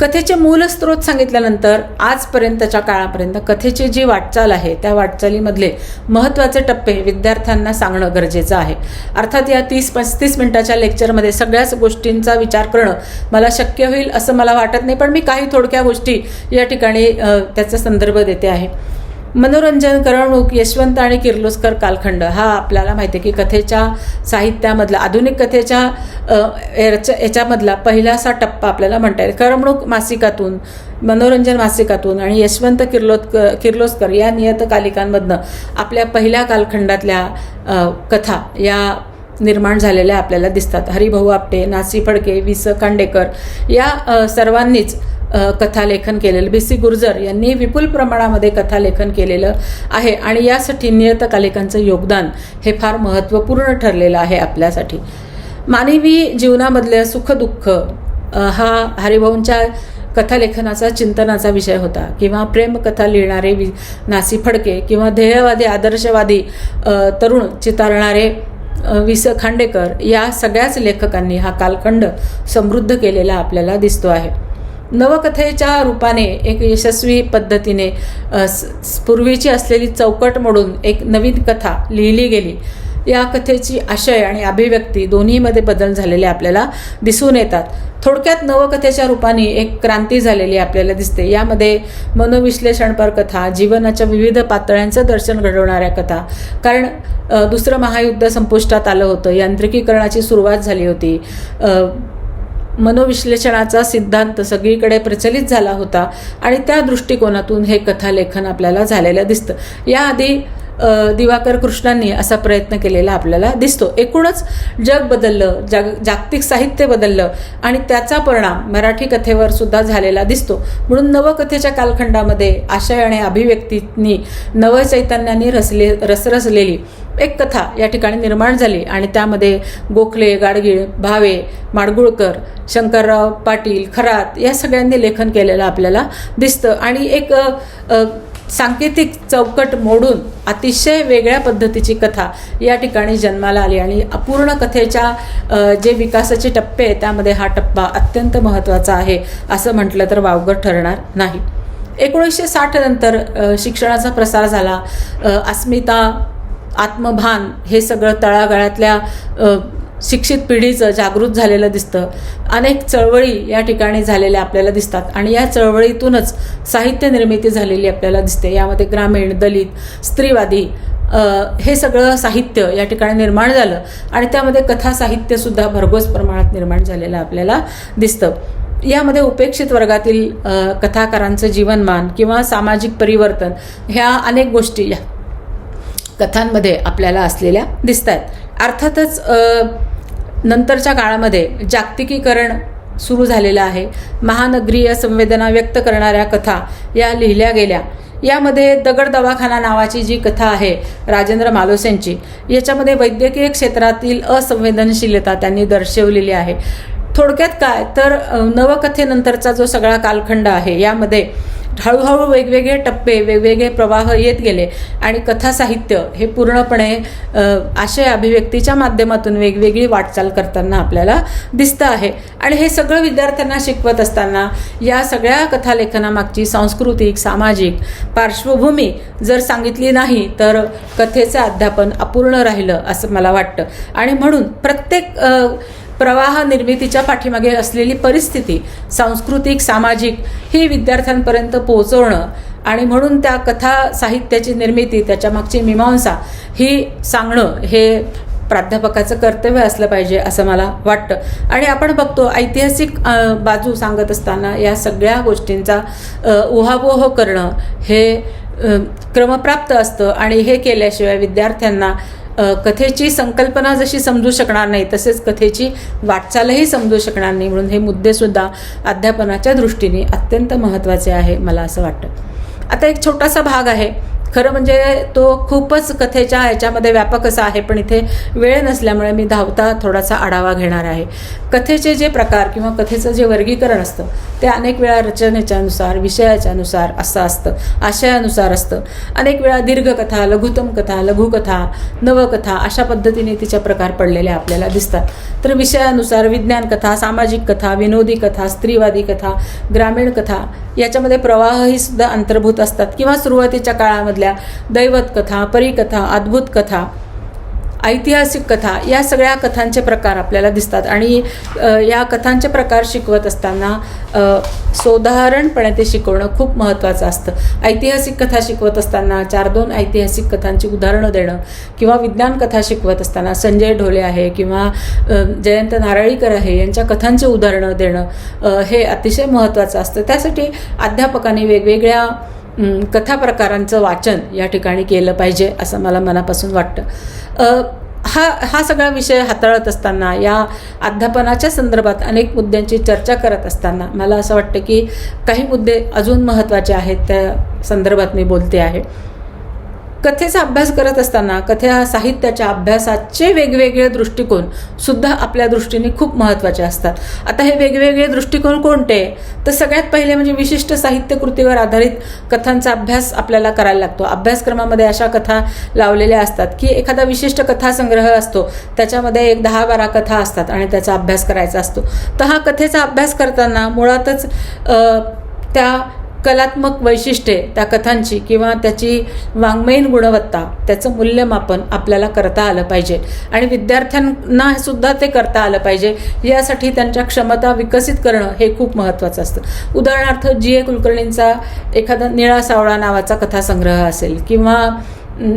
कथेचे मूलस्रोत सांगितल्यानंतर आजपर्यंतच्या काळापर्यंत कथेची जी वाटचाल आहे त्या वाटचालीमधले महत्त्वाचे टप्पे विद्यार्थ्यांना सांगणं गरजेचं आहे. अर्थात या 30-35 मिनिटाच्या लेक्चरमध्ये सगळ्याच गोष्टींचा विचार करणं मला शक्य होईल असं मला वाटत नाही, पण मी काही थोडक्या गोष्टी या ठिकाणी त्याचा संदर्भ देते आहे. मनोरंजन, करमणूक, यशवंत आणि किर्लोस्कर कालखंड हा आपल्याला माहिती आहे की कथेच्या साहित्यामधला आधुनिक कथेच्या याच्यामधला पहिला असा टप्पा आपल्याला म्हणता येईल. करमणूक मासिकातून, मनोरंजन मासिकातून आणि यशवंत किर्लोस्कर या नियतकालिकांमधनं आपल्या पहिल्या कालखंडातल्या कथा या निर्माण झालेल्या आपल्याला दिसतात. हरिभाऊ आपटे, नासी फडके, वि स खांडेकर या सर्वांनीच कथालेखन केलेलं. बी सी गुर्जर यांनी विपुल प्रमाणामध्ये कथालेखन केलेलं आहे आणि यासाठी नियतकालिकांचं योगदान हे फार महत्त्वपूर्ण ठरलेलं आहे आपल्यासाठी. मानवी जीवनामधलं सुखदुःख हा हरिभाऊंच्या कथालेखनाचा चिंतनाचा विषय होता. किंवा प्रेमकथा लिहिणारे नासी फडके किंवा ध्येयवादी आदर्शवादी तरुण चितारणारे वि स खांडेकर या सगळ्याच लेखकांनी हा कालखंड समृद्ध केलेला आपल्याला दिसतो आहे. नवकथेच्या रूपाने एक यशस्वी पद्धतीने पूर्वीची असलेली चौकट मोडून एक नवीन कथा लिहिली गेली. या कथेची आशय आणि अभिव्यक्ती दोन्हीमध्ये बदल झालेले आपल्याला दिसून येतात. थोडक्यात नवकथेच्या रूपाने एक क्रांती झालेली आपल्याला दिसते. यामध्ये मनोविश्लेषणपर कथा, जीवनाच्या विविध पातळ्यांचं दर्शन घडवणाऱ्या कथा, कारण दुसरं महायुद्ध संपुष्टात आलं होतं, यांत्रिकीकरणाची सुरुवात झाली होती, मनोविश्लेषणाचा सिद्धांत सगळीकडे प्रचलित झाला होता आणि त्या दृष्टिकोनातून हे कथालेखन आपल्याला झालेलं दिसतं. याआधी दिवाकर कृष्णांनी असा प्रयत्न केलेला आपल्याला दिसतो. एकूणच जग बदललं, जागतिक साहित्य बदललं आणि त्याचा परिणाम मराठी कथेवर सुद्धा झालेला दिसतो. म्हणून नवकथेच्या कालखंडामध्ये आशय आणि अभिव्यक्तींनी नवचैतन्याने रसरसलेली एक कथा या ठिकाणी निर्माण झाली आणि त्यामध्ये गोखले, गाडगीळ, भावे, माडगुळकर, शंकरराव पाटील, खरात या सगळ्यांनी लेखन केलेलं आपल्याला दिसतं. आणि एक सांकेतिक चौकट मोडून अतिशय वेगळ्या पद्धतीची कथा या ठिकाणी जन्माला आली आणि अपूर्ण कथेच्या जे विकासाचे टप्पे आहेत त्यामध्ये हा टप्पा अत्यंत महत्त्वाचा आहे असं म्हटलं तर वावगं ठरणार नाही. 1960 नंतर शिक्षणाचा प्रसार झाला. अस्मिता आत्मभान हे सगळं तळागाळातल्या शिक्षित पिढीचं जागृत झालेलं दिसतं. अनेक चळवळी या ठिकाणी झालेल्या आपल्याला दिसतात आणि या चळवळीतूनच साहित्य निर्मिती झालेली आपल्याला दिसते. यामध्ये ग्रामीण, दलित, स्त्रीवादी हे सगळं साहित्य या ठिकाणी निर्माण झालं आणि त्यामध्ये कथा साहित्यसुद्धा भरघोस प्रमाणात निर्माण झालेलं आपल्याला दिसतं. यामध्ये उपेक्षित वर्गातील कथाकारांचं जीवनमान किंवा सामाजिक परिवर्तन ह्या अनेक गोष्टी या कथांमध्ये आपल्याला असलेल्या दिसत आहेत. अर्थातच नंतरच्या काळामध्ये जागतिकीकरण सुरू झालेलं आहे. महानगरीय संवेदना व्यक्त करणाऱ्या कथा या लिहिल्या गेल्या. यामध्ये दगड दवाखाना नावाची जी कथा आहे राजेंद्र मालोसेंची, याच्यामध्ये वैद्यकीय क्षेत्रातील असंवेदनशीलता त्यांनी दर्शवलेली आहे. थोडक्यात काय तर नवकथेनंतरचा जो सगळा कालखंड आहे यामध्ये हळूहळू वेगवेगळे टप्पे, वेगवेगळे प्रवाह येत गेले आणि कथा साहित्य हे पूर्णपणे आशय अभिव्यक्तीच्या माध्यमातून वेगवेगळी वाटचाल करताना आपल्याला दिसतं आहे. आणि हे सगळं विद्यार्थ्यांना शिकवत असताना या सगळ्या कथालेखनामागची सांस्कृतिक, सामाजिक पार्श्वभूमी जर सांगितली नाही तर कथेचं अध्यापन अपूर्ण राहिलं असं मला वाटतं. आणि म्हणून प्रत्येक प्रवाह निर्मितीच्या पाठीमागे असलेली परिस्थिती सांस्कृतिक, सामाजिक ही विद्यार्थ्यांपर्यंत पोहोचवणं आणि म्हणून त्या कथा साहित्याची निर्मिती, त्याच्या मागची मीमांसा ही सांगणं हे प्राध्यापकाचं कर्तव्य असलं पाहिजे असं मला वाटतं. आणि आपण बघतो ऐतिहासिक बाजू सांगत असताना या सगळ्या गोष्टींचा उहापोह करणं हे क्रमप्राप्त असतं आणि हे केल्याशिवाय विद्यार्थ्यांना कथेची संकल्पना जशी समजू शकणार नाही तसेच कथेची वाटचालही समजू शकणार नाही. म्हणून हे मुद्देसुद्धा अध्यापनाच्या दृष्टीने अत्यंत महत्त्वाचे आहे मला असं वाटतं. आता एक छोटासा भाग आहे, खरं म्हणजे तो खूपच कथेच्या ह्याच्यामध्ये व्यापक असा आहे, पण इथे वेळ नसल्यामुळे मी धावता थोडासा आढावा घेणार आहे. कथेचे जे प्रकार किंवा कथेचं जे वर्गीकरण असतं ते अनेक वेळा रचनेच्यानुसार, विषयाच्यानुसार असं असतं, आशयानुसार असतं. अनेक वेळा दीर्घकथा, लघुतम कथा, लघुकथा, नवकथा अशा पद्धतीने तिचे प्रकार पडलेले आपल्याला दिसतात. तर विषयानुसार विज्ञान कथा, सामाजिक कथा, विनोदी कथा, स्त्रीवादी कथा, ग्रामीण कथा याच्यामध्ये प्रवाहही सुद्धा अंतर्भूत असतात. किंवा सुरुवातीच्या काळामधल्या दैवत कथा, परिकथा, अद्भुत कथा, ऐतिहासिक कथा या सगळ्या कथांचे प्रकार आपल्याला दिसतात. आणि या कथांचे प्रकार शिकवत असताना साधारणपणे ते शिकवणं खूप महत्त्वाचं असतं. ऐतिहासिक कथा शिकवत असताना 4-2 ऐतिहासिक कथांची उदाहरणं देणं किंवा विज्ञान कथा शिकवत असताना संजय ढोले आहे किंवा जयंत नारळीकर आहे यांच्या कथांची उदाहरणं देणं हे अतिशय महत्त्वाचं असतं. त्यासाठी अध्यापकांनी वेगवेगळ्या कथा प्रकारांचं वाचन या ठिकाणी केलं पाहिजे असं मला मनापासून वाटतं. हा सगळा विषय हाताळत असताना या अध्यापनाच्या संदर्भात अनेक मुद्द्यांची चर्चा करत असताना मला असं वाटतं की काही मुद्दे अजून महत्त्वाचे आहेत, त्या संदर्भात मी बोलते आहे. कथेचा अभ्यास करत असताना कथा साहित्याच्या अभ्यासाचे वेगवेगळे दृष्टिकोन सुद्धा आपल्या दृष्टीने खूप महत्त्वाचे असतात. आता हे वेगवेगळे दृष्टिकोन कोणते तर सगळ्यात पहिले म्हणजे विशिष्ट साहित्य कृतीवर आधारित कथांचा अभ्यास आपल्याला करायला लागतो. अभ्यासक्रमामध्ये अशा कथा लावलेल्या असतात की एखादा विशिष्ट कथासंग्रह असतो, त्याच्यामध्ये एक 10-12 कथा असतात आणि त्याचा अभ्यास करायचा असतो. तर हा कथेचा अभ्यास करताना मुळातच त्या कलात्मक वैशिष्ट्ये त्या कथांची किंवा त्याची वाङ्मयीन गुणवत्ता, त्याचं मूल्यमापन आपल्याला करता आलं पाहिजे आणि विद्यार्थ्यांना सुद्धा ते करता आलं पाहिजे. यासाठी त्यांच्या क्षमता विकसित करणं हे खूप महत्त्वाचं असतं. उदाहरणार्थ G.A. कुलकर्णींचा एखादा निळा सावळा नावाचा कथासंग्रह असेल किंवा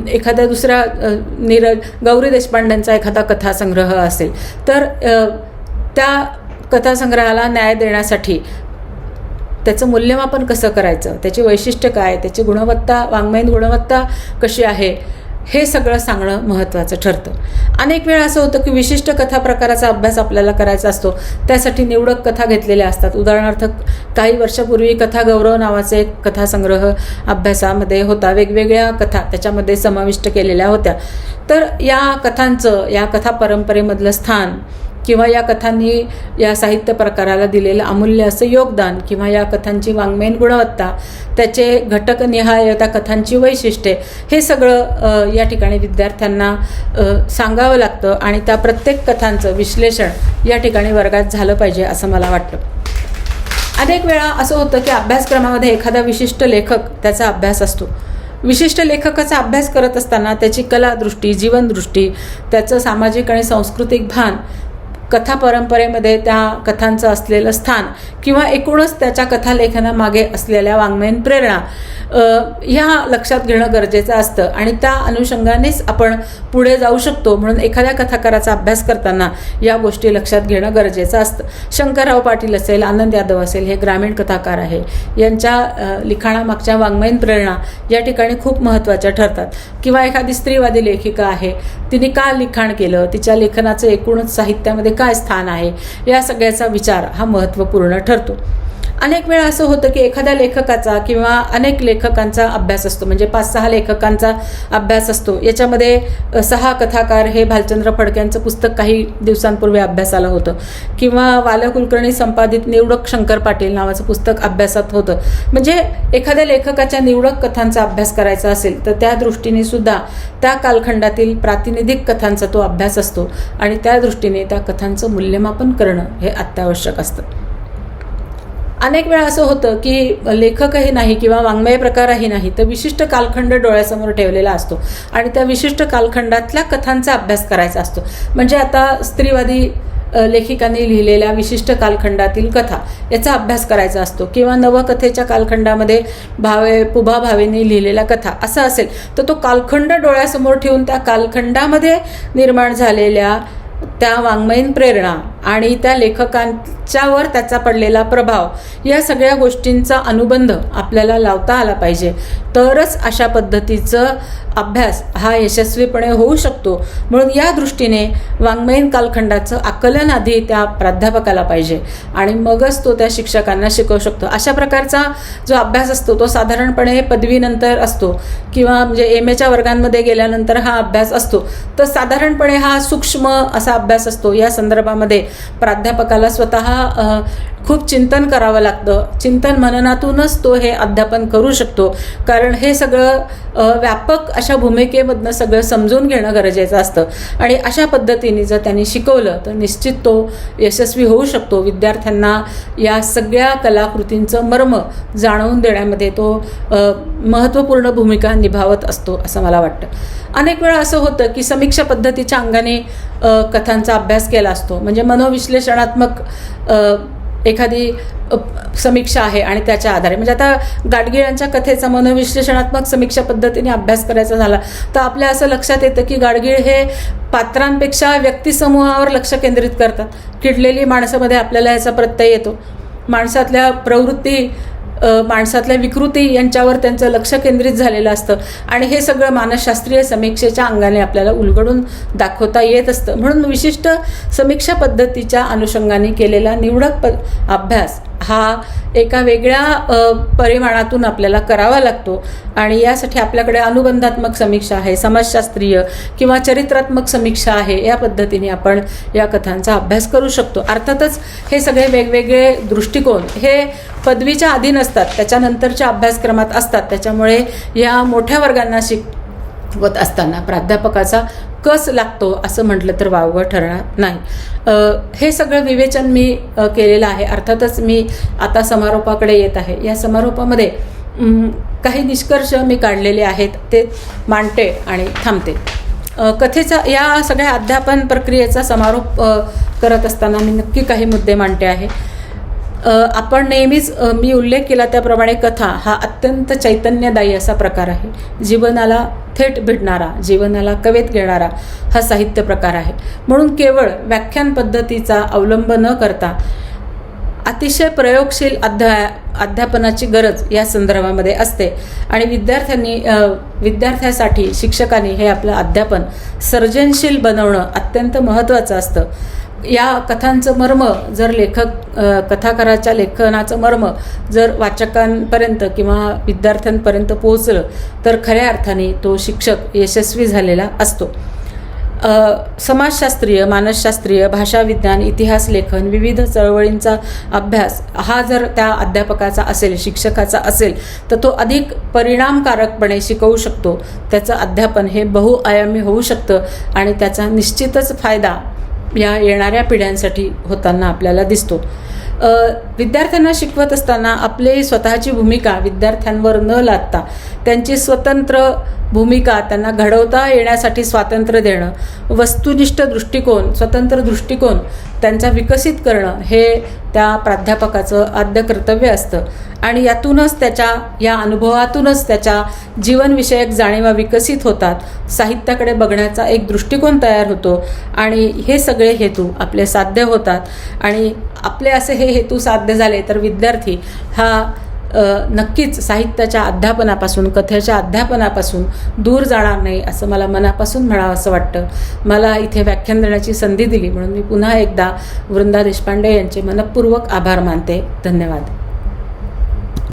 एखाद्या दुसऱ्या गौरी देशपांडेंचा एखादा कथासंग्रह असेल तर त्या कथासंग्रहाला न्याय देण्यासाठी त्याचं मूल्यमापन कसं करायचं, त्याची वैशिष्ट्य काय, त्याची गुणवत्ता, वाङ्मयीन गुणवत्ता कशी आहे हे सगळं सांगणं महत्त्वाचं ठरतं. अनेक वेळा असं होतं की विशिष्ट कथा प्रकाराचा अभ्यास आपल्याला करायचा असतो, त्यासाठी निवडक कथा घेतलेल्या असतात. उदाहरणार्थ काही वर्षापूर्वी कथा गौरव नावाचे एक कथासंग्रह अभ्यासामध्ये होता. वेगवेगळ्या कथा त्याच्यामध्ये समाविष्ट केलेल्या होत्या. तर या कथांचं, या कथा परंपरेमधलं स्थान किंवा या कथांनी या साहित्य प्रकाराला दिलेलं अमूल्य असं योगदान किंवा या कथांची वाङ्मयीन गुणवत्ता, त्याचे घटकनिहाय त्या कथांची वैशिष्ट्ये हे सगळं या ठिकाणी विद्यार्थ्यांना सांगावं लागतं आणि त्या प्रत्येक कथांचं विश्लेषण या ठिकाणी वर्गात झालं पाहिजे असं मला वाटतं. अनेक वेळा असं होतं की अभ्यासक्रमामध्ये एखादा विशिष्ट लेखक त्याचा अभ्यास असतो विशिष्ट लेखकाचा अभ्यास करत असताना त्याची कलादृष्टी, जीवनदृष्टी, त्याचं सामाजिक आणि सांस्कृतिक भान, कथा परंपरेमध्ये त्या कथांचं असलेलं स्थान किंवा एकूणच त्याच्या कथालेखनामागे असलेल्या वाङ्मयीन प्रेरणा ह्या लक्षात घेणं गरजेचं असतं आणि त्या अनुषंगानेच आपण पुढे जाऊ शकतो. म्हणून एखाद्या कथाकाराचा अभ्यास करताना या गोष्टी लक्षात घेणं गरजेचं असतं. शंकरराव पाटील असेल, आनंद यादव असेल, हे ग्रामीण कथाकार आहे. यांच्या लिखाणामागच्या वाङ्मयीन प्रेरणा या ठिकाणी खूप महत्त्वाच्या ठरतात. किंवा एखादी स्त्रीवादी लेखिका आहे, तिने का लिखाण केलं, तिच्या लेखनाचं एकूणच साहित्यामध्ये काय स्थान आहे, या सगळ्याचा विचार हा महत्त्वपूर्ण ठरतो. अनेक वेळा असं होतं की एखाद्या लेखकाचा किंवा अनेक लेखकांचा अभ्यास असतो, म्हणजे 5-6 लेखकांचा अभ्यास असतो. याच्यामध्ये 6 कथाकार हे भालचंद्र फडक्यांचं पुस्तक काही दिवसांपूर्वी अभ्यासाला होतं किंवा वाल कुलकर्णी संपादित निवडक शंकर पाटील नावाचं पुस्तक अभ्यासात होतं. म्हणजे एखाद्या लेखकाच्या निवडक कथांचा अभ्यास करायचा असेल तर त्या दृष्टीने सुद्धा त्या कालखंडातील प्रातिनिधिक कथांचा तो अभ्यास असतो आणि त्या दृष्टीने त्या कथांचं मूल्यमापन करणं हे अत्यावश्यक असतं. अनेक वेळा असं होतं की लेखकही नाही किंवा वाङ्मय प्रकारही नाही तर विशिष्ट कालखंड डोळ्यासमोर ठेवलेला असतो आणि त्या विशिष्ट कालखंडातल्या कथांचा अभ्यास करायचा असतो. म्हणजे आता स्त्रीवादी लेखिकांनी लिहिलेल्या विशिष्ट कालखंडातील कथा याचा अभ्यास करायचा असतो किंवा नवकथेच्या कालखंडामध्ये पुभा भावेंनी लिहिलेल्या कथा असं असेल तर तो कालखंड डोळ्यासमोर ठेवून त्या कालखंडामध्ये निर्माण झालेल्या त्या वाङ्मयीन प्रेरणा आणि त्या लेखकांच्यावर त्याचा पडलेला प्रभाव या सगळ्या गोष्टींचा अनुबंध आपल्याला लावता आला पाहिजे. तरच अशा पद्धतीचं अभ्यास हा यशस्वीपणे होऊ शकतो. म्हणून या दृष्टीने वाङ्मयीन कालखंडाचं आकलन आधी त्या प्राध्यापकाला पाहिजे आणि मगच तो त्या शिक्षकांना शिकवू शकतो. अशा प्रकारचा जो अभ्यास असतो तो साधारणपणे पदवीनंतर असतो किंवा म्हणजे MAच्या वर्गांमध्ये गेल्यानंतर हा अभ्यास असतो. तर साधारणपणे हा सूक्ष्म असा अभ्यास असतो. या संदर्भामध्ये प्राध्यापकाला स्वतः खूप चिंतन करावं लागतं. चिंतन मननातूनच तो हे अध्यापन करू शकतो, कारण हे सगळं व्यापक अशा भूमिकेमधनं सगळं समजून घेणं गरजेचं असतं आणि अशा पद्धतीने जर त्यांनी शिकवलं तर निश्चित तो यशस्वी होऊ शकतो. विद्यार्थ्यांना या सगळ्या कलाकृतींचं मर्म जाणवून देण्यामध्ये तो महत्त्वपूर्ण भूमिका निभावत असतो असं मला वाटतं. अनेक वेळा असं होतं की समीक्षा पद्धतीच्या अंगाने कथांचा अभ्यास केला असतो. म्हणजे मनोविश्लेषणात्मक एखादी समीक्षा आहे आणि त्याच्या आधारे, म्हणजे आता गाडगीळांच्या कथेचा मनोविश्लेषणात्मक समीक्षा पद्धतीने अभ्यास करायचा झाला तर आपल्या असं लक्षात येतं की गाडगीळ हे पात्रांपेक्षा व्यक्तिसमूहावर लक्ष केंद्रित करतात. किडलेली माणसामध्ये आपल्याला याचा प्रत्यय येतो. माणसातल्या प्रवृत्ती, माणसातल्या विकृती यांच्यावर त्यांचं लक्ष केंद्रित झालेलं असतं आणि हे सगळं मानसशास्त्रीय समीक्षेच्या अंगाने आपल्याला उलगडून दाखवता येत असतं. म्हणून विशिष्ट समीक्षा पद्धतीच्या अनुषंगाने केलेला निवडक अभ्यास हा एका वेगळ्या परिमाणातून आपल्याला करावा लागतो आणि यासाठी आपल्याकडे अनुबंधात्मक समीक्षा आहे, समाजशास्त्रीय किंवा चरित्रात्मक समीक्षा आहे. या पद्धतीने आपण या कथांचा अभ्यास करू शकतो. अर्थातच हे सगळे वेगवेगळे दृष्टिकोन हे पदवीच्या आधी नसतात, त्याच्यानंतरच्या अभ्यासक्रमात असतात. त्याच्यामुळे या मोठ्या वर्गांना शिकवत असताना प्राध्यापकाचा कस लागतो असं म्हटलं तर वावगं ठरणार नाही. हे सगळं विवेचन मी केलेलं आहे. अर्थातच मी आता समारोपाकडे येत आहे. या समारोपामध्ये काही निष्कर्ष मी काढलेले आहेत ते मांडते आणि थांबते. कथेचा या सगळ्या अध्यापन प्रक्रियेचा समारोप करत असताना मी नक्की काही मुद्दे मांडते आहे. आपण नेहमीच मी उल्लेख केला त्याप्रमाणे कथा हा अत्यंत चैतन्यदायी असा प्रकार आहे. जीवनाला थेट भिडणारा, जीवनाला कवेत घेणारा हा साहित्य प्रकार आहे. म्हणून केवळ व्याख्यान पद्धतीचा अवलंब न करता अतिशय प्रयोगशील अध्यापनाची गरज या संदर्भामध्ये असते आणि विद्यार्थ्यासाठी शिक्षकांनी हे आपलं अध्यापन सर्जनशील बनवणं अत्यंत महत्त्वाचं असतं. या कथांचं मर्म जर कथाकाराच्या लेखनाचं मर्म जर वाचकांपर्यंत किंवा विद्यार्थ्यांपर्यंत पोहोचलं तर खऱ्या अर्थाने तो शिक्षक यशस्वी झालेला असतो. समाजशास्त्रीय, मानसशास्त्रीय, भाषाविज्ञान, इतिहास लेखन, विविध चळवळींचा अभ्यास हा जर त्या अध्यापकाचा असेल, शिक्षकाचा असेल तर तो अधिक परिणामकारकपणे शिकवू शकतो. त्याचं अध्यापन हे बहुआयामी होऊ शकतं आणि त्याचा निश्चितच फायदा या येणाऱ्या पिढ्यांसाठी होताना आपल्याला दिसतो. विद्यार्थ्यांना शिकवत असताना आपली स्वतःची भूमिका विद्यार्थ्यांवर न लादता त्यांची स्वतंत्र भूमिका त्यांना घडवता येण्यासाठी स्वातंत्र्य देणं, वस्तुनिष्ठ दृष्टिकोन, स्वतंत्र दृष्टिकोन त्यांचा विकसित करणं हे त्या प्राध्यापकाचं आद्य कर्तव्य असतं. आणि यातूनच या अनुभवातूनच त्याच्या जीवनविषयक जाणीवा विकसित होतात, साहित्याकडे बघण्याचा एक दृष्टिकोन तयार होतो आणि हे सगळे हेतू आपले साध्य होतात. आणि आपले असे हे हेतू साध्य झाले तर विद्यार्थी हा नक्कीच साहित्याच्या अध्यापनापासून, कथेच्या अध्यापनापासून दूर जाणार नाही असं मला मनापासून म्हणावं असं वाटतं. मला इथे व्याख्यान देण्याची संधी दिली म्हणून मी पुन्हा एकदा वृंदा देशपांडे यांचे मनपूर्वक आभार मानते. धन्यवाद.